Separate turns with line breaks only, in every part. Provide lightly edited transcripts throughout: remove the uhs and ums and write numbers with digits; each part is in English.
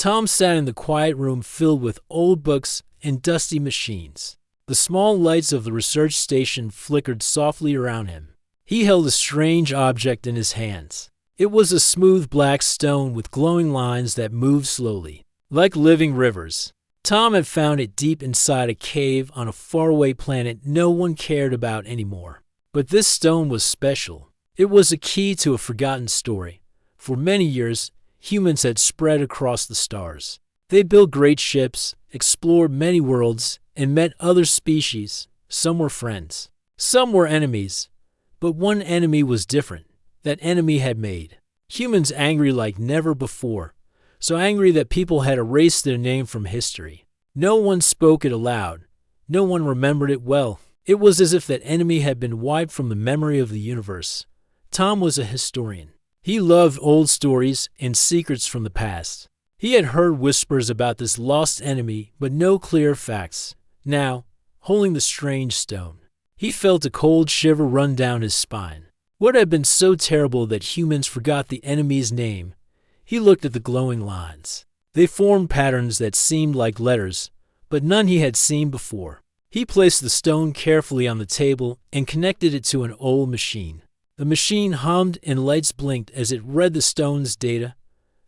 Tom sat in the quiet room filled with old books and dusty machines. The small lights of the research station flickered softly around him. He held a strange object in his hands. It was a smooth black stone with glowing lines that moved slowly, like living rivers. Tom had found it deep inside a cave on a faraway planet no one cared about anymore. But this stone was special. It was a key to a forgotten story. For many years, humans had spread across the stars. They built great ships, explored many worlds, and met other species. Some were friends. Some were enemies. But one enemy was different. That enemy had made humans angry like never before. So angry that people had erased their name from history. No one spoke it aloud. No one remembered it well. It was as if that enemy had been wiped from the memory of the universe. Tom was a historian. He loved old stories and secrets from the past. He had heard whispers about this lost enemy, but no clear facts. Now, holding the strange stone, he felt a cold shiver run down his spine. What had been so terrible that humans forgot the enemy's name? He looked at the glowing lines. They formed patterns that seemed like letters, but none he had seen before. He placed the stone carefully on the table and connected it to an old machine. The machine hummed and lights blinked as it read the stone's data.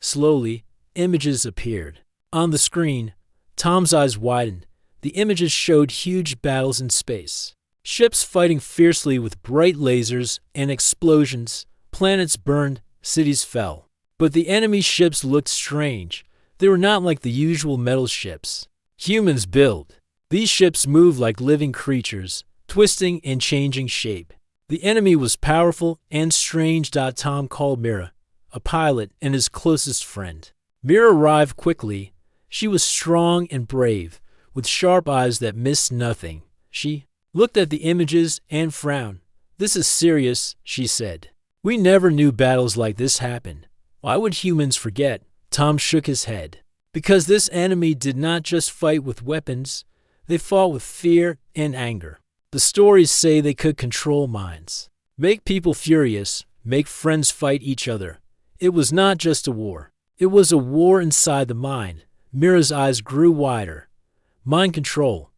Slowly, images appeared. On the screen, Tom's eyes widened. The images showed huge battles in space. Ships fighting fiercely with bright lasers and explosions. Planets burned, cities fell. But the enemy ships looked strange. They were not like the usual metal ships humans build. These ships moved like living creatures, twisting and changing shape. The enemy was powerful and strange. Tom called Mira, a pilot and his closest friend. Mira arrived quickly. She was strong and brave, with sharp eyes that missed nothing. She looked at the images and frowned. "This is serious," she said. "We never knew battles like this happen. Why would humans forget?" Tom shook his head. Because this enemy did not just fight with weapons, they fought with fear and anger. The stories say they could control minds, make people furious, make friends fight each other. It was not just a war. It was a war inside the mind. Mira's eyes grew wider. Mind control.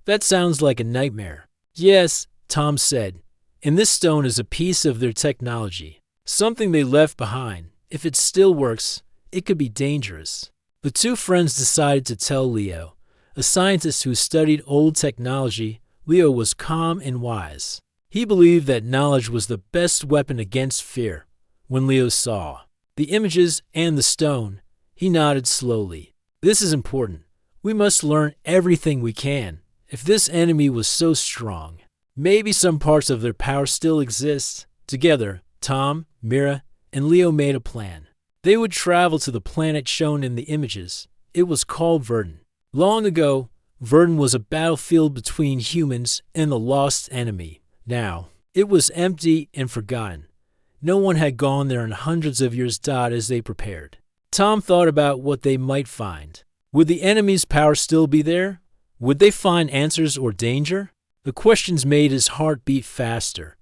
That sounds like a nightmare. Yes, Tom said. And this stone is a piece of their technology. Something they left behind. If it still works, it could be dangerous. The two friends decided to tell Leo, a scientist who studied old technology. Leo was calm and wise. He believed that knowledge was the best weapon against fear. When Leo saw the images and the stone, he nodded slowly. "This is important. We must learn everything we can. If this enemy was so strong, maybe some parts of their power still exist." Together, Tom, Mira, and Leo made a plan. They would travel to the planet shown in the images. It was called Verdun. Long ago, Verdun was a battlefield between humans and the lost enemy. Now, it was empty and forgotten. No one had gone there in hundreds of years. As they prepared, Tom thought about what they might find. Would the enemy's power still be there? Would they find answers or danger? The questions made his heart beat faster.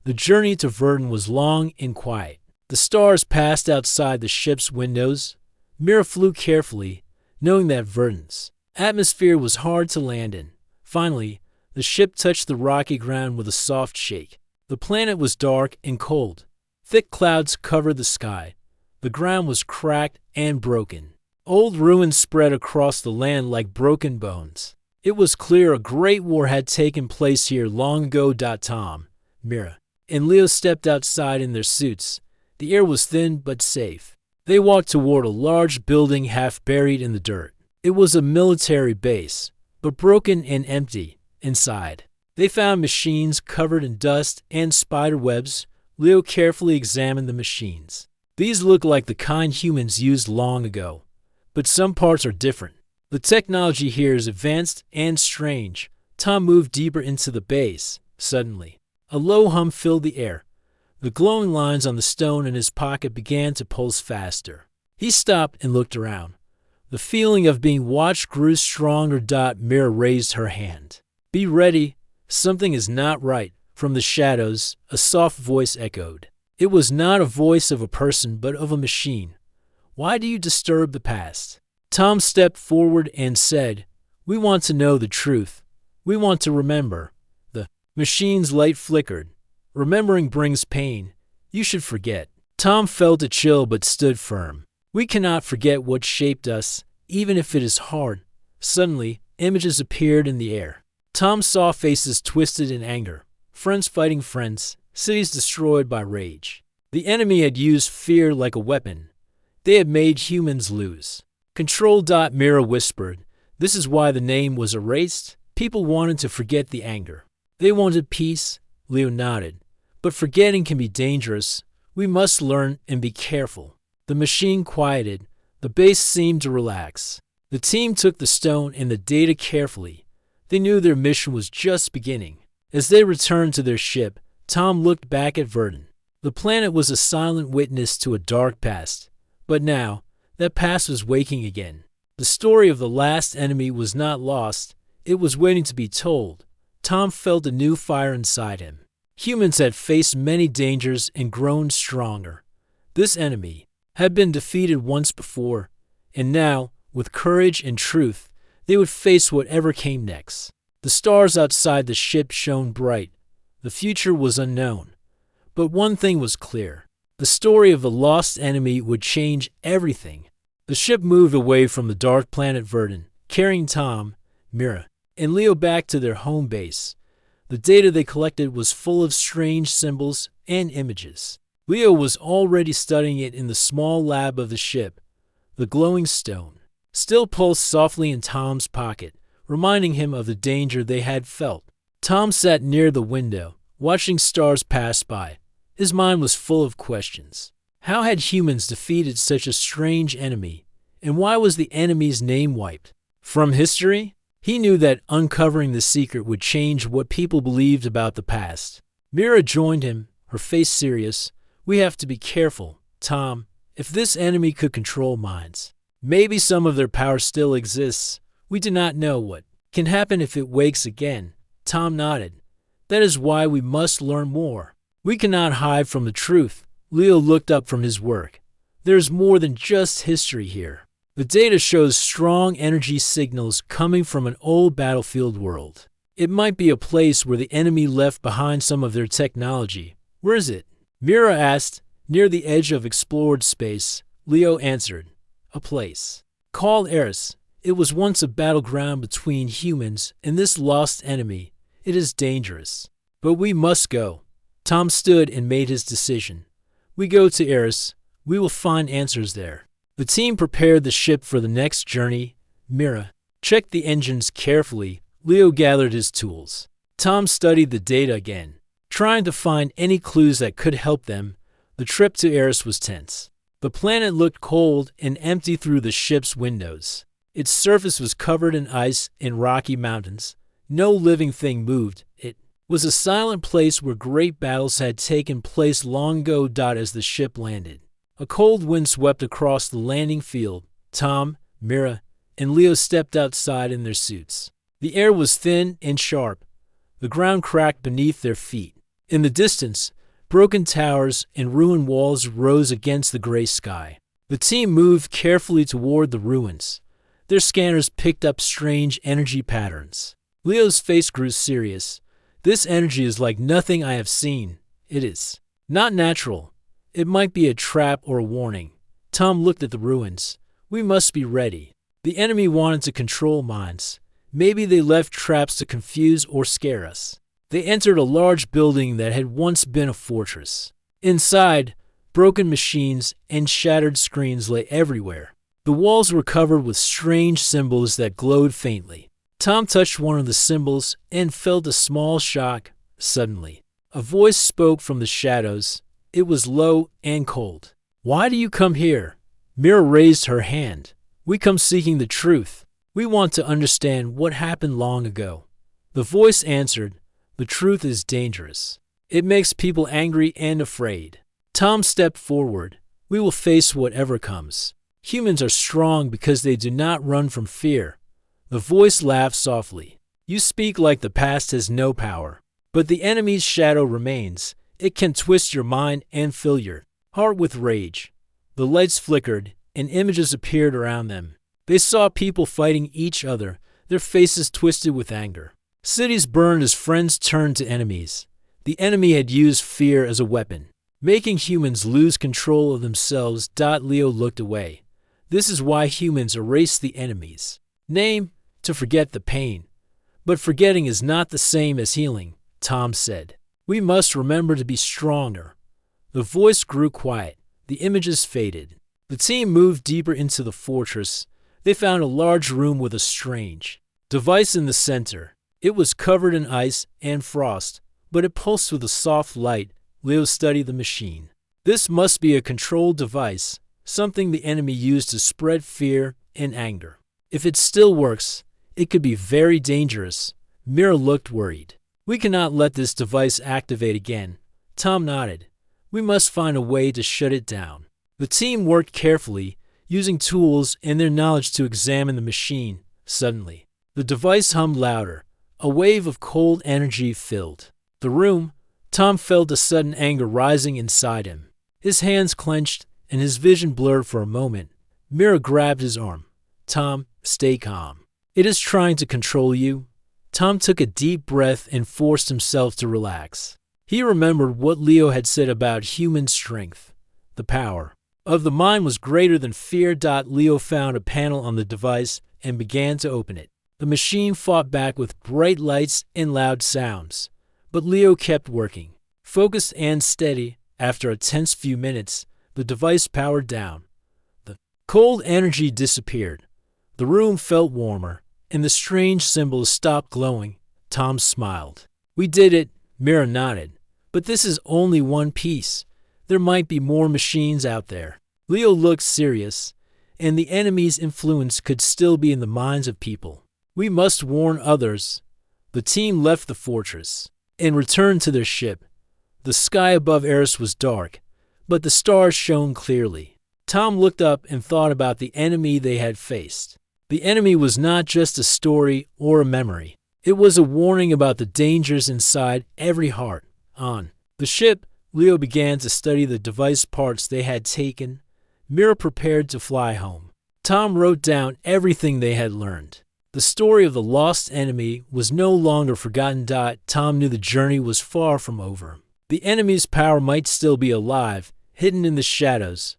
The journey to Verdun was long and quiet. The stars passed outside the ship's windows. Mira flew carefully, knowing that Verdun's atmosphere was hard to land in. Finally, the ship touched the rocky ground with a soft shake. The planet was dark and cold. Thick clouds covered the sky. The ground was cracked and broken. Old ruins spread across the land like broken bones. It was clear a great war had taken place here long ago. Tom, Mira, and Leo stepped outside in their suits. The air was thin but safe. They walked toward a large building half buried in the dirt. It was a military base, but broken and empty inside. They found machines covered in dust and spider webs. Leo carefully examined the machines. These looked like the kind humans used long ago, but some parts are different. The technology here is advanced and strange. Tom moved deeper into the base. Suddenly, a low hum filled the air. The glowing lines on the stone in his pocket began to pulse faster. He stopped and looked around. The feeling of being watched grew stronger. Mira raised her hand. "Be ready. Something is not right." From the shadows, a soft voice echoed. It was not a voice of a person but of a machine. "Why do you disturb the past? Tom stepped forward and said, "We want to know the truth. We want to remember." The machine's light flickered. "Remembering brings pain. You should forget." Tom felt a chill but stood firm. "We cannot forget what shaped us, even if it is hard." Suddenly, images appeared in the air. Tom saw faces twisted in anger, friends fighting friends, cities destroyed by rage. The enemy had used fear like a weapon. They had made humans lose. Control. Mira whispered, "This is why the name was erased." People wanted to forget the anger. They wanted peace. Leo nodded. "But forgetting can be dangerous. We must learn and be careful." The machine quieted. The base seemed to relax. The team took the stone and the data carefully. They knew their mission was just beginning. As they returned to their ship, Tom looked back at Verdun. The planet was a silent witness to a dark past. But now, that past was waking again. The story of the last enemy was not lost. It was waiting to be told. Tom felt a new fire inside him. Humans had faced many dangers and grown stronger. This enemy had been defeated once before, and now, with courage and truth, they would face whatever came next. The stars outside the ship shone bright. The future was unknown. But one thing was clear. The story of the lost enemy would change everything. The ship moved away from the dark planet Verdun, carrying Tom, Mira, and Leo back to their home base. The data they collected was full of strange symbols and images. Leo was already studying it in the small lab of the ship. The glowing stone still pulsed softly in Tom's pocket, reminding him of the danger they had felt. Tom sat near the window, watching stars pass by. His mind was full of questions. How had humans defeated such a strange enemy, and why was the enemy's name wiped from history? He knew that uncovering the secret would change what people believed about the past. Mira joined him, her face serious. "We have to be careful, Tom. If this enemy could control minds, maybe some of their power still exists. We do not know what can happen if it wakes again." Tom nodded. "That is why we must learn more. We cannot hide from the truth." Leo looked up from his work. "There is more than just history here. The data shows strong energy signals coming from an old battlefield world. It might be a place where the enemy left behind some of their technology." "Where is it?" Mira asked. "Near the edge of explored space." Leo answered. "A place called Eris. It was once a battleground between humans and this lost enemy. It is dangerous. But we must go." Tom stood and made his decision. "We go to Eris. We will find answers there." The team prepared the ship for the next journey. Mira checked the engines carefully. Leo gathered his tools. Tom studied the data again, trying to find any clues that could help them. The trip to Eris was tense. The planet looked cold and empty through the ship's windows. Its surface was covered in ice and rocky mountains. No living thing moved. It was a silent place where great battles had taken place long ago. As the ship landed, a cold wind swept across the landing field. Tom, Mira, and Leo stepped outside in their suits. The air was thin and sharp. The ground cracked beneath their feet. In the distance, broken towers and ruined walls rose against the gray sky. The team moved carefully toward the ruins. Their scanners picked up strange energy patterns. Leo's face grew serious. "This energy is like nothing I have seen. It is not natural. It might be a trap or a warning." Tom looked at the ruins. "We must be ready. The enemy wanted to control minds. Maybe they left traps to confuse or scare us." They entered a large building that had once been a fortress. Inside, broken machines and shattered screens lay everywhere. The walls were covered with strange symbols that glowed faintly. Tom touched one of the symbols and felt a small shock. Suddenly, a voice spoke from the shadows. It was low and cold. "Why do you come here?" Mira raised her hand. "We come seeking the truth. We want to understand what happened long ago." The voice answered, "The truth is dangerous. It makes people angry and afraid." Tom stepped forward. "We will face whatever comes. Humans are strong because they do not run from fear." The voice laughed softly. "You speak like the past has no power. But the enemy's shadow remains. It can twist your mind and fill your heart with rage." The lights flickered, and images appeared around them. They saw people fighting each other, their faces twisted with anger. Cities burned as friends turned to enemies. The enemy had used fear as a weapon, making humans lose control of themselves. Leo looked away. This is why humans erase the enemy's name, to forget the pain. But forgetting is not the same as healing, Tom said. We must remember to be stronger. The voice grew quiet. The images faded. The team moved deeper into the fortress. They found a large room with a strange device in the center. It was covered in ice and frost, but it pulsed with a soft light. Leo studied the machine. This must be a controlled device, something the enemy used to spread fear and anger. If it still works, it could be very dangerous. Mira looked worried. We cannot let this device activate again. Tom nodded. We must find a way to shut it down. The team worked carefully, using tools and their knowledge to examine the machine. Suddenly, the device hummed louder. A wave of cold energy filled the room. Tom felt a sudden anger rising inside him. His hands clenched and his vision blurred for a moment. Mira grabbed his arm. Tom, stay calm. It is trying to control you. Tom took a deep breath and forced himself to relax. He remembered what Leo had said about human strength. The power of the mind was greater than fear. Leo found a panel on the device and began to open it. The machine fought back with bright lights and loud sounds. But Leo kept working, focused and steady. After a tense few minutes, the device powered down. The cold energy disappeared. The room felt warmer, and the strange symbols stopped glowing. Tom smiled. We did it, Mira nodded. But this is only one piece. There might be more machines out there. Leo looked serious, and the enemy's influence could still be in the minds of people. We must warn others. The team left the fortress and returned to their ship. The sky above Eris was dark, but the stars shone clearly. Tom looked up and thought about the enemy they had faced. The enemy was not just a story or a memory. It was a warning about the dangers inside every heart. On the ship, Leo began to study the device parts they had taken. Mira prepared to fly home. Tom wrote down everything they had learned. The story of the lost enemy was no longer forgotten. Tom knew the journey was far from over. The enemy's power might still be alive, hidden in the shadows.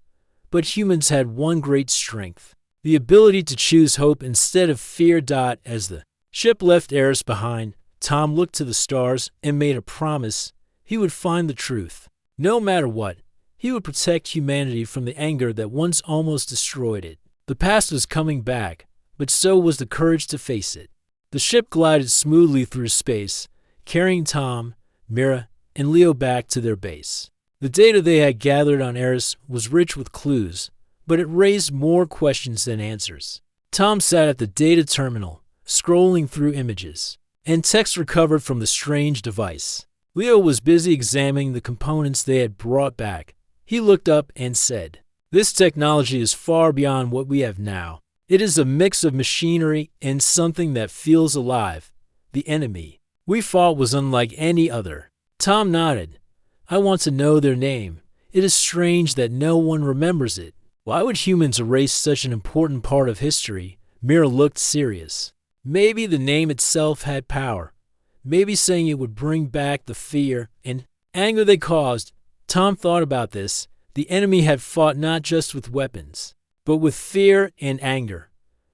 But humans had one great strength: the ability to choose hope instead of fear. As the ship left Eris behind, Tom looked to the stars and made a promise. He would find the truth. No matter what, he would protect humanity from the anger that once almost destroyed it. The past was coming back, but so was the courage to face it. The ship glided smoothly through space, carrying Tom, Mira, and Leo back to their base. The data they had gathered on Eris was rich with clues, but it raised more questions than answers. Tom sat at the data terminal, scrolling through images and text recovered from the strange device. Leo was busy examining the components they had brought back. He looked up and said, "This technology is far beyond what we have now. It is a mix of machinery and something that feels alive. The enemy we fought was unlike any other." Tom nodded. "I want to know their name. It is strange that no one remembers it. Why would humans erase such an important part of history?" Mira looked serious. Maybe the name itself had power. Maybe saying it would bring back the fear and anger they caused. Tom thought about this. The enemy had fought not just with weapons, but with fear and anger.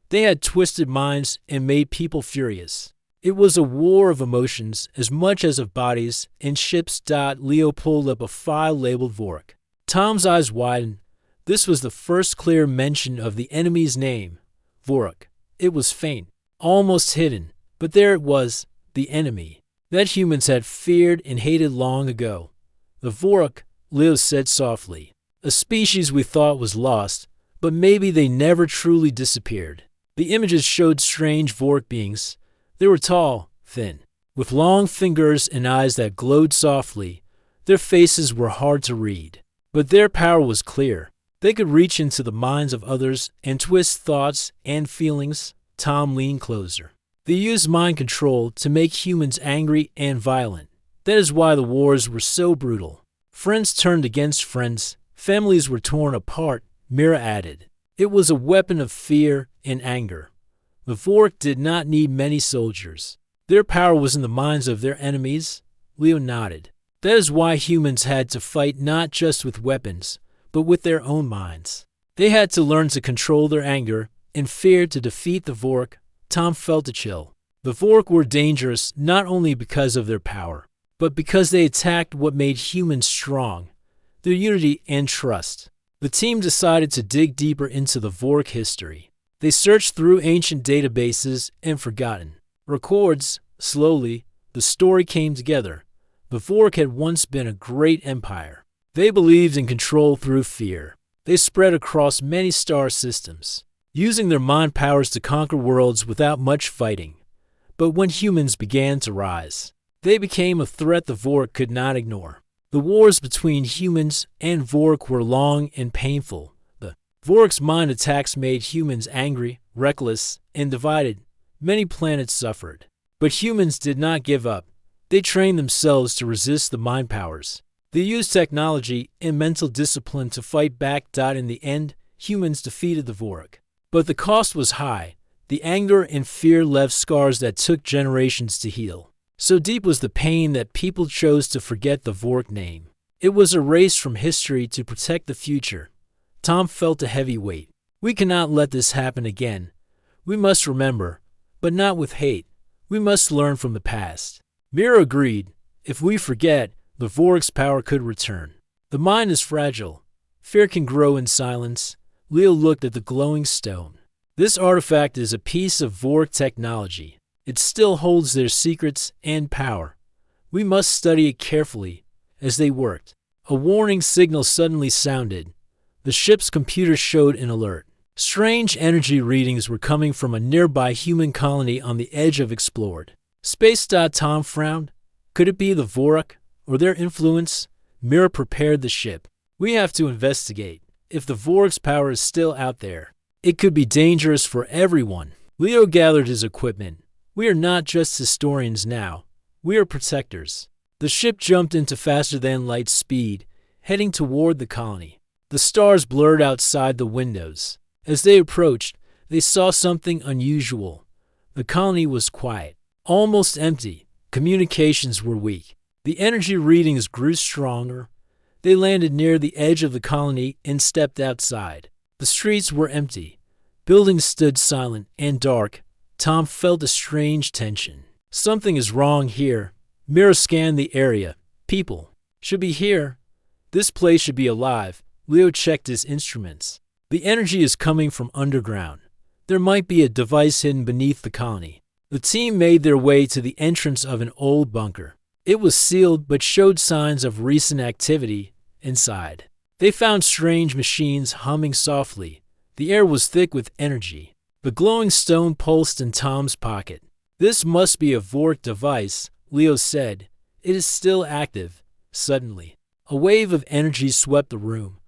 They had twisted minds and made people furious. It was a war of emotions as much as of bodies and ships. Leo pulled up a file labeled Vork. Tom's eyes widened. This was the first clear mention of the enemy's name, Vork. It was faint, almost hidden, but there it was, the enemy that humans had feared and hated long ago. The Vork, Leo said softly. A species we thought was lost, but maybe they never truly disappeared. The images showed strange Vork beings. They were tall, thin, with long fingers and eyes that glowed softly. Their faces were hard to read, but their power was clear. They could reach into the minds of others and twist thoughts and feelings. Tom leaned closer. They used mind control to make humans angry and violent. That is why the wars were so brutal. Friends turned against friends. Families were torn apart, Mira added. It was a weapon of fear and anger. The Vork did not need many soldiers. Their power was in the minds of their enemies. Leo nodded. That is why humans had to fight not just with weapons, but with their own minds. They had to learn to control their anger and fear to defeat the Vork. Tom felt a chill. The Vork were dangerous not only because of their power, but because they attacked what made humans strong, their unity and trust. The team decided to dig deeper into the Vork history. They searched through ancient databases and forgotten records. Slowly, the story came together. The Vork had once been a great empire. They believed in control through fear. They spread across many star systems, using their mind powers to conquer worlds without much fighting. But when humans began to rise, they became a threat the Vork could not ignore. The wars between humans and Vork were long and painful. The Vork's mind attacks made humans angry, reckless, and divided. Many planets suffered. But humans did not give up. They trained themselves to resist the mind powers. They used technology and mental discipline to fight back. In the end, humans defeated the Vork. But the cost was high. The anger and fear left scars that took generations to heal. So deep was the pain that people chose to forget the Vork name. It was erased from history to protect the future. Tom felt a heavy weight. We cannot let this happen again. We must remember, but not with hate. We must learn from the past. Mira agreed. If we forget, the Vork's power could return. The mind is fragile. Fear can grow in silence. Leo looked at the glowing stone. This artifact is a piece of Vork technology. It still holds their secrets and power. We must study it carefully. As they worked, a warning signal suddenly sounded. The ship's computer showed an alert. Strange energy readings were coming from a nearby human colony on the edge of explored space. Tom frowned. Could it be the Vork or their influence? Mira prepared the ship. We have to investigate. If the Vork's power is still out there, it could be dangerous for everyone. Leo gathered his equipment. We are not just historians now. We are protectors. The ship jumped into faster-than-light speed, heading toward the colony. The stars blurred outside the windows. As they approached, they saw something unusual. The colony was quiet, almost empty. Communications were weak. The energy readings grew stronger. They landed near the edge of the colony and stepped outside. The streets were empty. Buildings stood silent and dark. Tom felt a strange tension. Something is wrong here. Mira scanned the area. People should be here. This place should be alive. Leo checked his instruments. The energy is coming from underground. There might be a device hidden beneath the colony. The team made their way to the entrance of an old bunker. It was sealed but showed signs of recent activity inside. They found strange machines humming softly. The air was thick with energy. The glowing stone pulsed in Tom's pocket. This must be a Vork device, Leo said. It is still active. Suddenly, a wave of energy swept the room.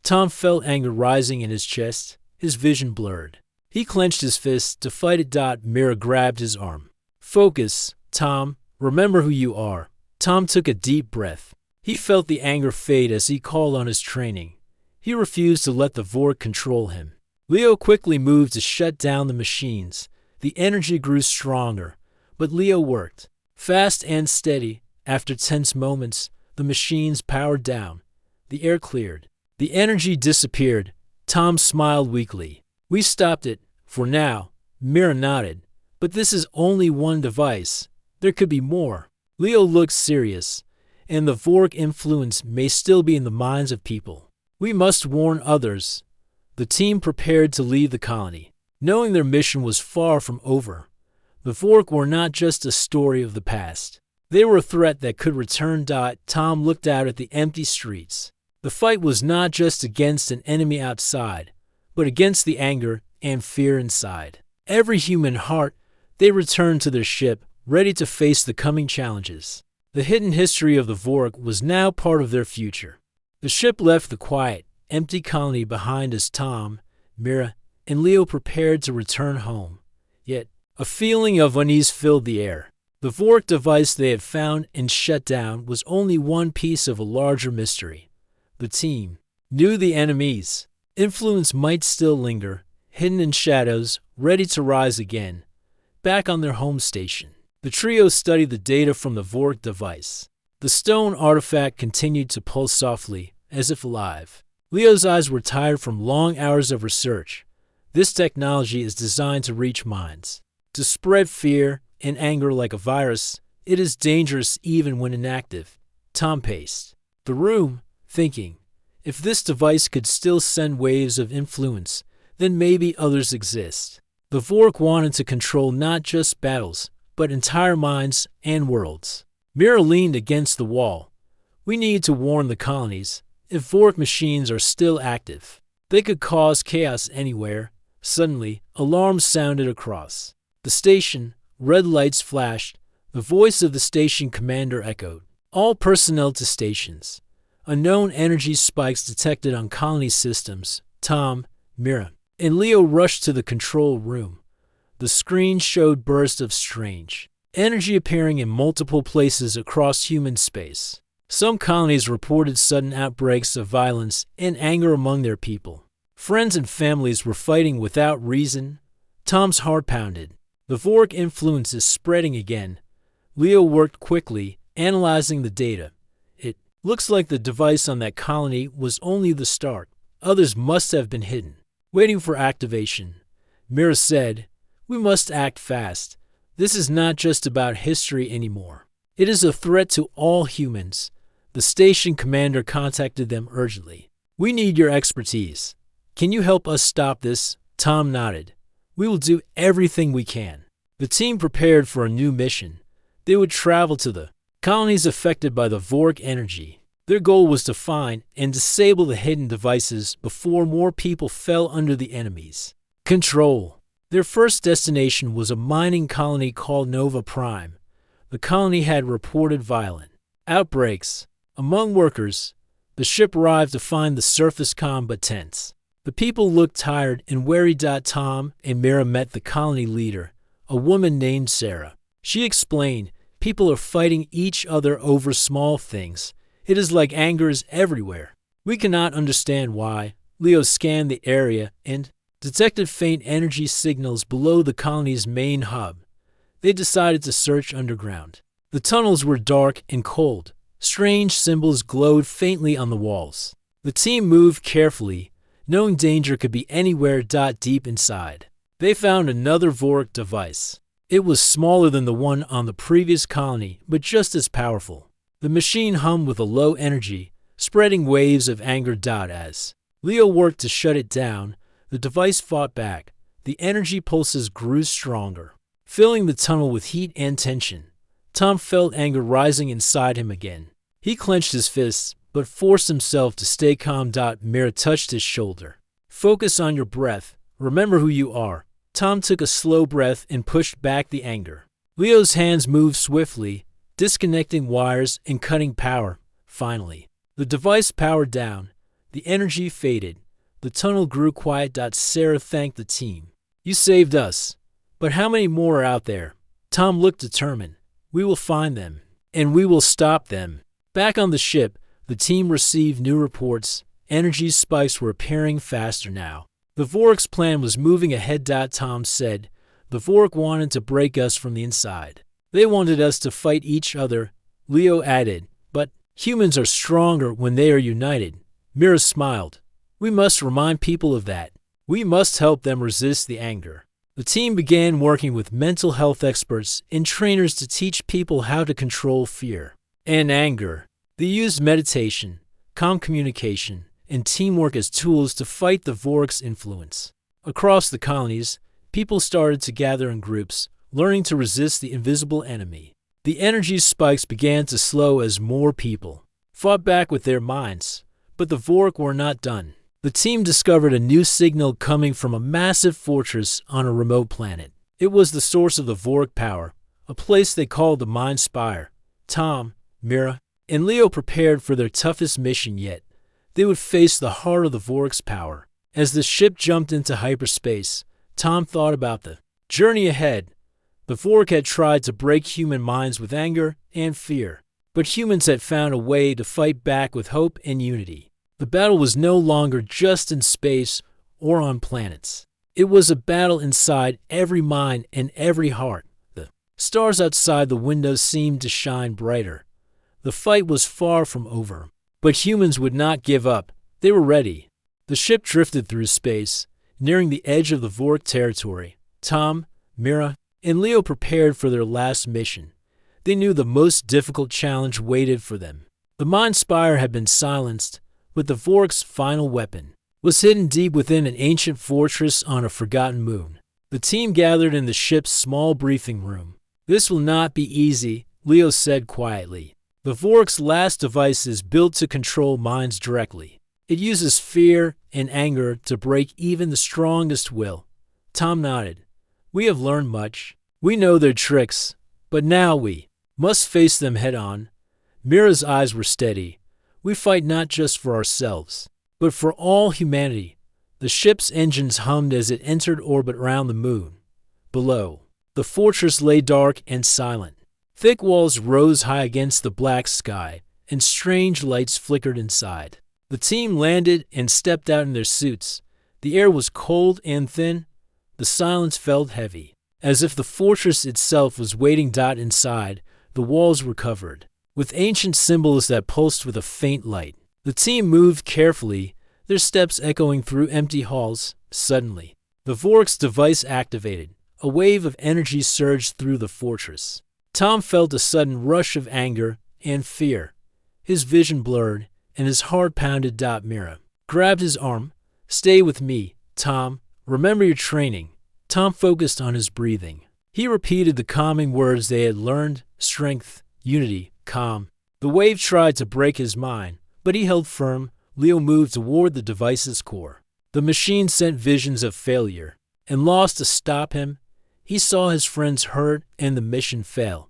Tom felt anger rising in his chest. His vision blurred. He clenched his fist to fight it. Mira grabbed his arm. Focus, Tom. Remember who you are. Tom took a deep breath. He felt the anger fade as he called on his training. He refused to let the Vork control him. Leo quickly moved to shut down the machines. The energy grew stronger, but Leo worked. Fast and steady. After tense moments, the machines powered down. The air cleared. The energy disappeared. Tom smiled weakly. We stopped it, for now. Mira nodded. But this is only one device. There could be more. Leo looked serious, and the Vork influence may still be in the minds of people. We must warn others. The team prepared to leave the colony, knowing their mission was far from over. The Vork were not just a story of the past. They were a threat that could return. Tom looked out at the empty streets. The fight was not just against an enemy outside, but against the anger and fear inside. Every human heart, they returned to their ship, ready to face the coming challenges. The hidden history of the Vork was now part of their future. The ship left the quiet, empty colony behind as Tom, Mira, and Leo prepared to return home. Yet, a feeling of unease filled the air. The Vork device they had found and shut down was only one piece of a larger mystery. The team knew the enemies. Influence might still linger, hidden in shadows, ready to rise again. Back on their home station, the trio studied the data from the Vork device. The stone artifact continued to pulse softly, as if alive. Leo's eyes were tired from long hours of research. This technology is designed to reach minds, to spread fear and anger like a virus. It is dangerous even when inactive. Tom paced the room, thinking, if this device could still send waves of influence, then maybe others exist. The Vork wanted to control not just battles, but entire minds and worlds. Mira leaned against the wall. We need to warn the colonies. If Vork machines are still active, they could cause chaos anywhere. Suddenly, alarms sounded across the station. Red lights flashed. The voice of the station commander echoed. All personnel to stations. Unknown energy spikes detected on colony systems. Tom, Mira, and Leo rushed to the control room. The screen showed bursts of strange energy appearing in multiple places across human space. Some colonies reported sudden outbreaks of violence and anger among their people. Friends and families were fighting without reason. Tom's heart pounded. The Vork influence is spreading again. Leo worked quickly, analyzing the data. It looks like the device on that colony was only the start. Others must have been hidden, waiting for activation. Mira said, "We must act fast. This is not just about history anymore. It is a threat to all humans." The station commander contacted them urgently. "We need your expertise. Can you help us stop this?" Tom nodded. "We will do everything we can." The team prepared for a new mission. They would travel to the colonies affected by the Vork energy. Their goal was to find and disable the hidden devices before more people fell under the enemy's control. Their first destination was a mining colony called Nova Prime. The colony had reported violent outbreaks among workers. The ship arrived to find the surface calm but tense. The people looked tired and wary. Tom and Mira met the colony leader, a woman named Sarah. She explained, "People are fighting each other over small things. It is like anger is everywhere. We cannot understand why." Leo scanned the area and detected faint energy signals below the colony's main hub. They decided to search underground. The tunnels were dark and cold. Strange symbols glowed faintly on the walls. The team moved carefully, knowing danger could be anywhere. Deep inside, they found another Vork device. It was smaller than the one on the previous colony, but just as powerful. The machine hummed with a low energy, spreading waves of anger. As Leo worked to shut it down, the device fought back. The energy pulses grew stronger, filling the tunnel with heat and tension. Tom felt anger rising inside him again. He clenched his fists, but forced himself to stay calm. Mira touched his shoulder. "Focus on your breath. Remember who you are." Tom took a slow breath and pushed back the anger. Leo's hands moved swiftly, disconnecting wires and cutting power. Finally, the device powered down. The energy faded. The tunnel grew quiet. Sarah thanked the team. "You saved us. But how many more are out there?" Tom looked determined. "We will find them, and we will stop them." Back on the ship, the team received new reports. Energy spikes were appearing faster now. The Vork's plan was moving ahead. Tom said, "The Vork wanted to break us from the inside. They wanted us to fight each other." Leo added, "But humans are stronger when they are united." Mira smiled. "We must remind people of that. We must help them resist the anger." The team began working with mental health experts and trainers to teach people how to control fear and anger. They used meditation, calm communication, and teamwork as tools to fight the Vork's influence. Across the colonies, people started to gather in groups, learning to resist the invisible enemy. The energy spikes began to slow as more people fought back with their minds. But the Vork were not done. The team discovered a new signal coming from a massive fortress on a remote planet. It was the source of the Vork power, a place they called the Mind Spire. Tom, Mira, and Leo prepared for their toughest mission yet. They would face the heart of the Vork's power. As the ship jumped into hyperspace, Tom thought about the journey ahead. The Vork had tried to break human minds with anger and fear, but humans had found a way to fight back with hope and unity. The battle was no longer just in space or on planets. It was a battle inside every mind and every heart. The stars outside the windows seemed to shine brighter. The fight was far from over. But humans would not give up. They were ready. The ship drifted through space, nearing the edge of the Vork territory. Tom, Mira, and Leo prepared for their last mission. They knew the most difficult challenge waited for them. The Mind Spire had been silenced, but the Vork's final weapon was hidden deep within an ancient fortress on a forgotten moon. The team gathered in the ship's small briefing room. "This will not be easy," Leo said quietly. "The Vork's last device is built to control minds directly. It uses fear and anger to break even the strongest will." Tom nodded. "We have learned much. We know their tricks, but now we must face them head-on." Mira's eyes were steady. "We fight not just for ourselves, but for all humanity." The ship's engines hummed as it entered orbit around the moon. Below, the fortress lay dark and silent. Thick walls rose high against the black sky, and strange lights flickered inside. The team landed and stepped out in their suits. The air was cold and thin. The silence felt heavy, as if the fortress itself was waiting. Inside, the walls were covered with ancient symbols that pulsed with a faint light. The team moved carefully, their steps echoing through empty halls. Suddenly, the Vork's device activated. A wave of energy surged through the fortress. Tom felt a sudden rush of anger and fear. His vision blurred, and his heart pounded. Mira grabbed his arm. "Stay with me, Tom. Remember your training." Tom focused on his breathing. He repeated the calming words they had learned: strength, unity, calm. The wave tried to break his mind, but he held firm. Leo moved toward the device's core. The machine sent visions of failure and loss to stop him. He saw his friends hurt and the mission fail.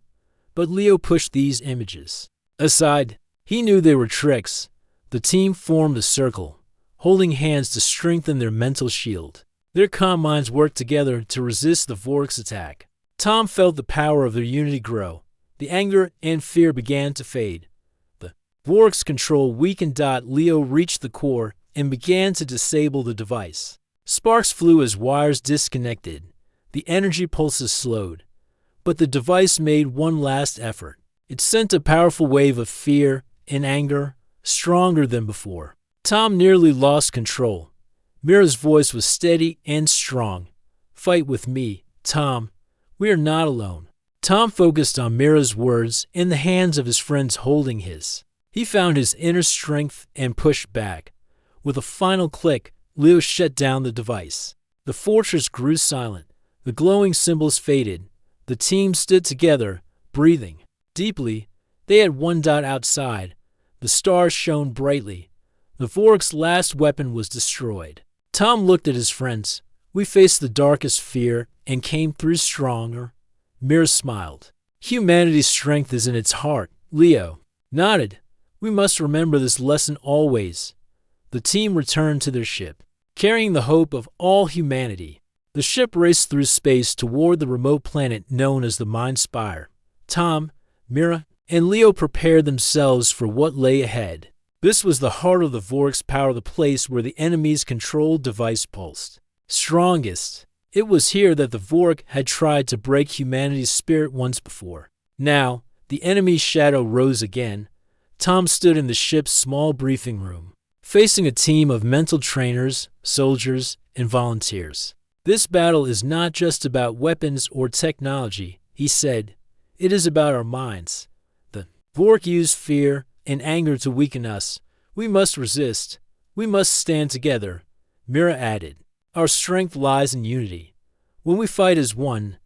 But Leo pushed these images aside. He knew they were tricks. The team formed a circle, holding hands to strengthen their mental shield. Their calm minds worked together to resist the Vork's attack. Tom felt the power of their unity grow. The anger and fear began to fade. The Vork's control weakened. Leo reached the core and began to disable the device. Sparks flew as wires disconnected. The energy pulses slowed. But the device made one last effort. It sent a powerful wave of fear and anger, stronger than before. Tom nearly lost control. Mira's voice was steady and strong. "Fight with me, Tom. We are not alone." Tom focused on Mira's words and the hands of his friends holding his. He found his inner strength and pushed back. With a final click, Leo shut down the device. The fortress grew silent. The glowing symbols faded. The team stood together, breathing deeply. They had one. Outside, the stars shone brightly. The Vork's last weapon was destroyed. Tom looked at his friends. "We faced the darkest fear and came through stronger." Mira smiled. "Humanity's strength is in its heart." Leo nodded. "We must remember this lesson always." The team returned to their ship, carrying the hope of all humanity. The ship raced through space toward the remote planet known as the Mind Spire. Tom, Mira, and Leo prepared themselves for what lay ahead. This was the heart of the Vork's power, the place where the enemy's controlled device pulsed strongest. It was here that the Vork had tried to break humanity's spirit once before. Now, the enemy's shadow rose again. Tom stood in the ship's small briefing room, facing a team of mental trainers, soldiers, and volunteers. "This battle is not just about weapons or technology," he said. "It is about our minds. The Vork used fear and anger to weaken us. We must resist. We must stand together." Mira added, "Our strength lies in unity. When we fight as one,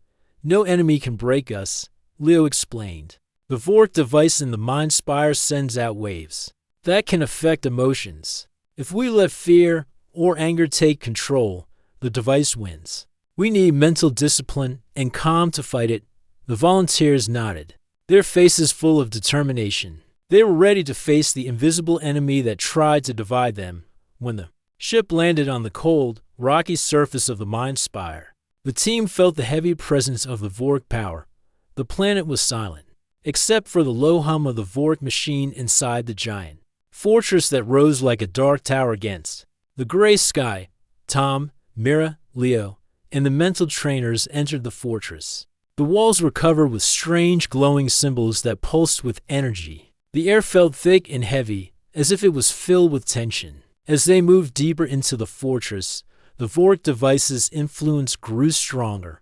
no enemy can break us." Leo explained. "The Vork device in the Mind Spire sends out waves that can affect emotions. If we let fear or anger take control, the device wins. We need mental discipline and calm to fight it." The volunteers nodded, their faces full of determination. They were ready to face the invisible enemy that tried to divide them. When the ship landed on the cold, rocky surface of the Mind Spire, the team felt the heavy presence of the Vork power. The planet was silent, except for the low hum of the Vork machine inside the giant fortress that rose like a dark tower against the gray sky. Tom, Mira, Leo, and the mental trainers entered the fortress. The walls were covered with strange glowing symbols that pulsed with energy. The air felt thick and heavy, as if it was filled with tension. As they moved deeper into the fortress, the Vork device's influence grew stronger.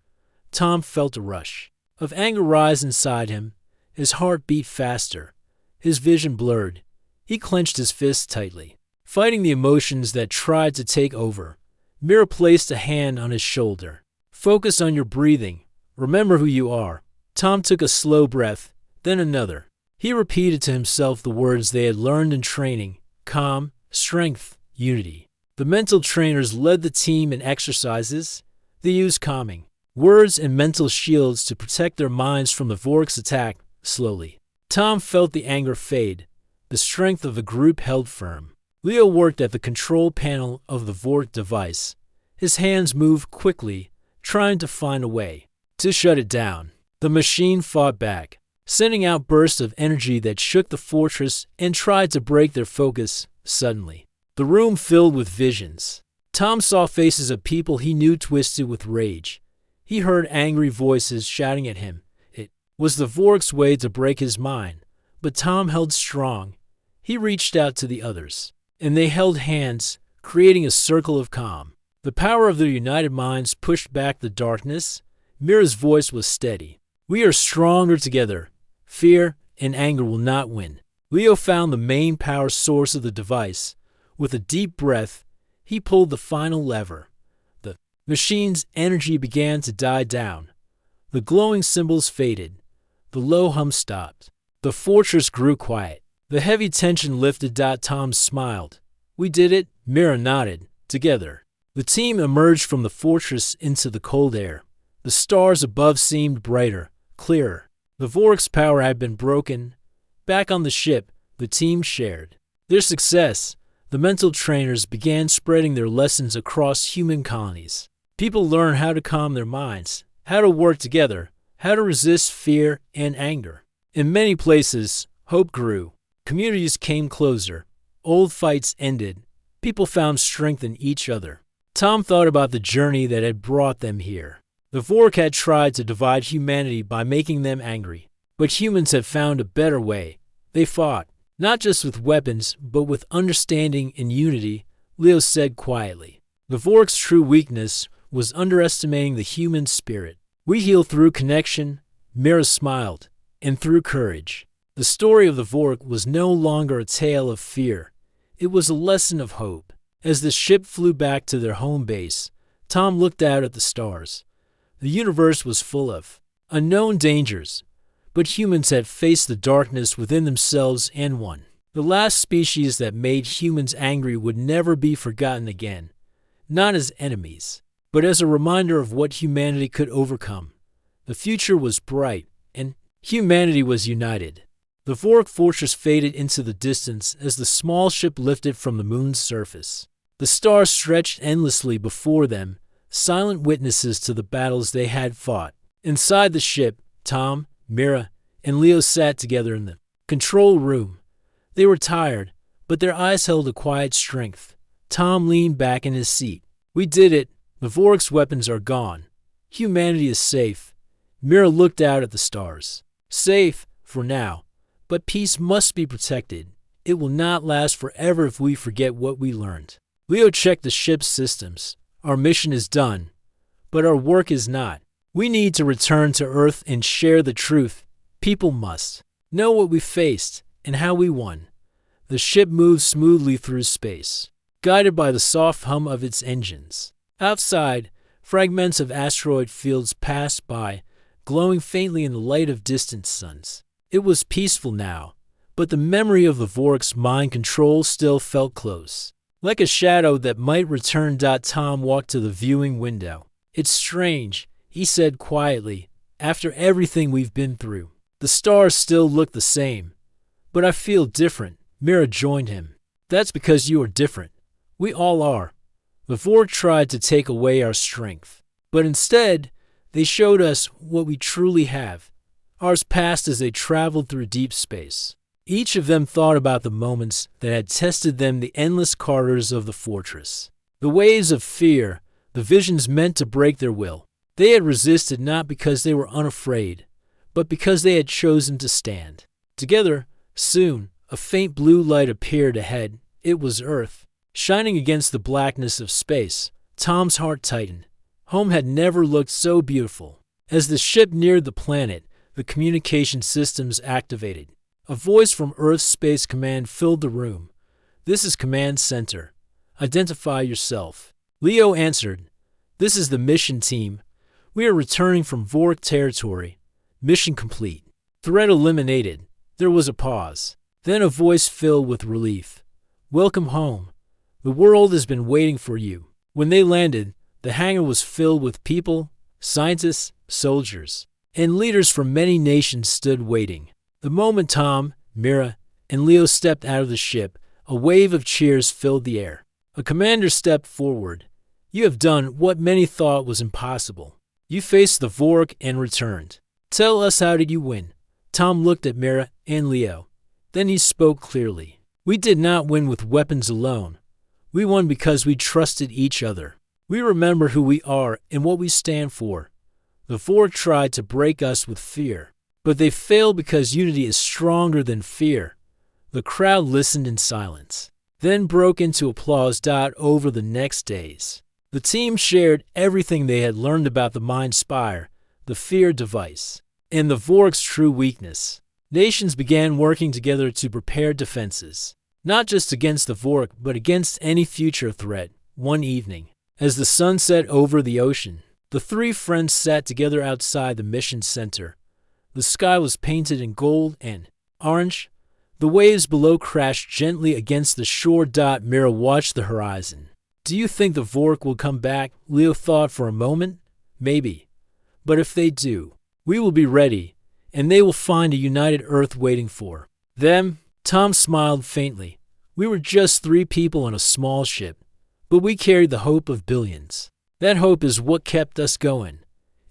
Tom felt a rush of anger rise inside him. His heart beat faster. His vision blurred. He clenched his fists tightly, fighting the emotions that tried to take over. Mira placed a hand on his shoulder. Focus on your breathing. Remember who you are. Tom took a slow breath, then another. He repeated to himself the words they had learned in training: calm, strength, unity. The mental trainers led the team in exercises. They used calming words and mental shields to protect their minds from the Vork's attack. Slowly, Tom felt the anger fade. The strength of the group held firm. Leo worked at the control panel of the Vork device. His hands moved quickly, trying to find a way to shut it down. The machine fought back, sending out bursts of energy that shook the fortress and tried to break their focus. Suddenly, the room filled with visions. Tom saw faces of people he knew twisted with rage. He heard angry voices shouting at him. It was the Vork's way to break his mind, but Tom held strong. He reached out to the others, and they held hands, creating a circle of calm. The power of their united minds pushed back the darkness. Mira's voice was steady. We are stronger together. Fear and anger will not win. Leo found the main power source of the device. With a deep breath, he pulled the final lever. The machine's energy began to die down. The glowing symbols faded. The low hum stopped. The fortress grew quiet. The heavy tension lifted. Tom smiled. We did it. Mira nodded. Together. The team emerged from the fortress into the cold air. The stars above seemed brighter, clearer. The Vork's power had been broken. Back on the ship, the team shared their success. The mental trainers began spreading their lessons across human colonies. People learned how to calm their minds, how to work together, how to resist fear and anger. In many places, hope grew. Communities came closer. Old fights ended. People found strength in each other. Tom thought about the journey that had brought them here. The Vork had tried to divide humanity by making them angry, but humans had found a better way. They fought, not just with weapons, but with understanding and unity. Leo said quietly. The Vork's true weakness was underestimating the human spirit. We heal through connection. Mira smiled, and through courage. The story of the Vork was no longer a tale of fear. It was a lesson of hope. As the ship flew back to their home base, Tom looked out at the stars. The universe was full of unknown dangers, but humans had faced the darkness within themselves and won. The last species that made humans angry would never be forgotten again, not as enemies, but as a reminder of what humanity could overcome. The future was bright, and humanity was united. The Vork fortress faded into the distance as the small ship lifted from the moon's surface. The stars stretched endlessly before them, silent witnesses to the battles they had fought. Inside the ship, Tom, Mira, and Leo sat together in the control room. They were tired, but their eyes held a quiet strength. Tom leaned back in his seat. We did it. The Vork's weapons are gone. Humanity is safe. Mira looked out at the stars. Safe, for now. But peace must be protected. It will not last forever if we forget what we learned. Leo checked the ship's systems. Our mission is done, but our work is not. We need to return to Earth and share the truth. People must know what we faced and how we won. The ship moved smoothly through space, guided by the soft hum of its engines. Outside, fragments of asteroid fields passed by, glowing faintly in the light of distant suns. It was peaceful now, but the memory of the Vork's mind control still felt close. Like a shadow that might return. Tom walked to the viewing window. It's strange, he said quietly, after everything we've been through. The stars still look the same, but I feel different. Mira joined him. That's because you are different. We all are. The Vork tried to take away our strength, but instead, they showed us what we truly have. Ours passed as they traveled through deep space. Each of them thought about the moments that had tested them, the endless corridors of the fortress. The waves of fear, the visions meant to break their will. They had resisted not because they were unafraid, but because they had chosen to stand. Together, soon, a faint blue light appeared ahead. It was Earth. Shining against the blackness of space, Tom's heart tightened. Home had never looked so beautiful. As the ship neared the planet, the communication systems activated. A voice from Earth's Space Command filled the room. "This is Command Center. Identify yourself." Leo answered. "This is the mission team. We are returning from Vork territory. Mission complete. Threat eliminated." There was a pause. Then a voice filled with relief. "Welcome home. The world has been waiting for you." When they landed, the hangar was filled with people, scientists, soldiers, and leaders from many nations stood waiting. The moment Tom, Mira, and Leo stepped out of the ship, a wave of cheers filled the air. A commander stepped forward. "You have done what many thought was impossible. You faced the Vork and returned. Tell us, how did you win?" Tom looked at Mira and Leo. Then he spoke clearly. "We did not win with weapons alone. We won because we trusted each other. We remember who we are and what we stand for. The Vork tried to break us with fear, but they failed because unity is stronger than fear." The crowd listened in silence, then broke into applause. Over the next days, the team shared everything they had learned about the Mind Spire, the fear device, and the Vork's true weakness. Nations began working together to prepare defenses, not just against the Vork, but against any future threat. One evening, as the sun set over the ocean, the three friends sat together outside the mission center. The sky was painted in gold and orange. The waves below crashed gently against the shore. Mira watched the horizon. "Do you think the Vork will come back?" Leo thought for a moment. "Maybe. But if they do, we will be ready, and they will find a united Earth waiting for them." Tom smiled faintly. "We were just three people on a small ship, but we carried the hope of billions. That hope is what kept us going,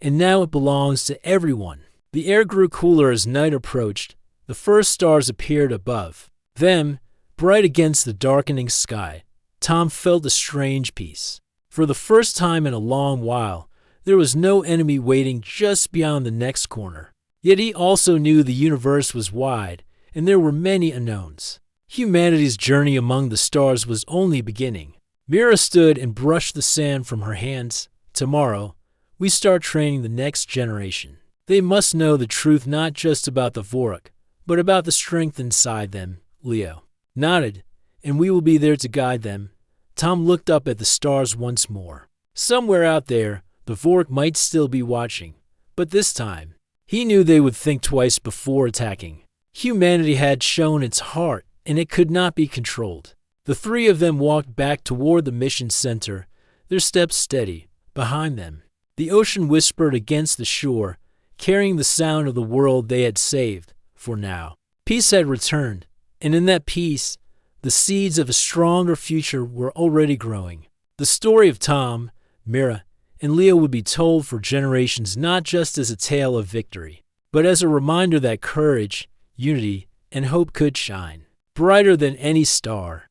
and now it belongs to everyone." The air grew cooler as night approached. The first stars appeared above them, bright against the darkening sky. Tom felt a strange peace. For the first time in a long while, there was no enemy waiting just beyond the next corner. Yet he also knew the universe was wide, and there were many unknowns. Humanity's journey among the stars was only beginning. Mira stood and brushed the sand from her hands. "Tomorrow, we start training the next generation. They must know the truth, not just about the Vork, but about the strength inside them." Leo nodded. "And we will be there to guide them." Tom looked up at the stars once more. Somewhere out there, the Vork might still be watching, but this time, he knew they would think twice before attacking. Humanity had shown its heart, and it could not be controlled. The three of them walked back toward the mission center, their steps steady. Behind them, the ocean whispered against the shore, carrying the sound of the world they had saved. For now, peace had returned, and in that peace, the seeds of a stronger future were already growing. The story of Tom, Mira, and Leo would be told for generations, not just as a tale of victory, but as a reminder that courage, unity, and hope could shine brighter than any star.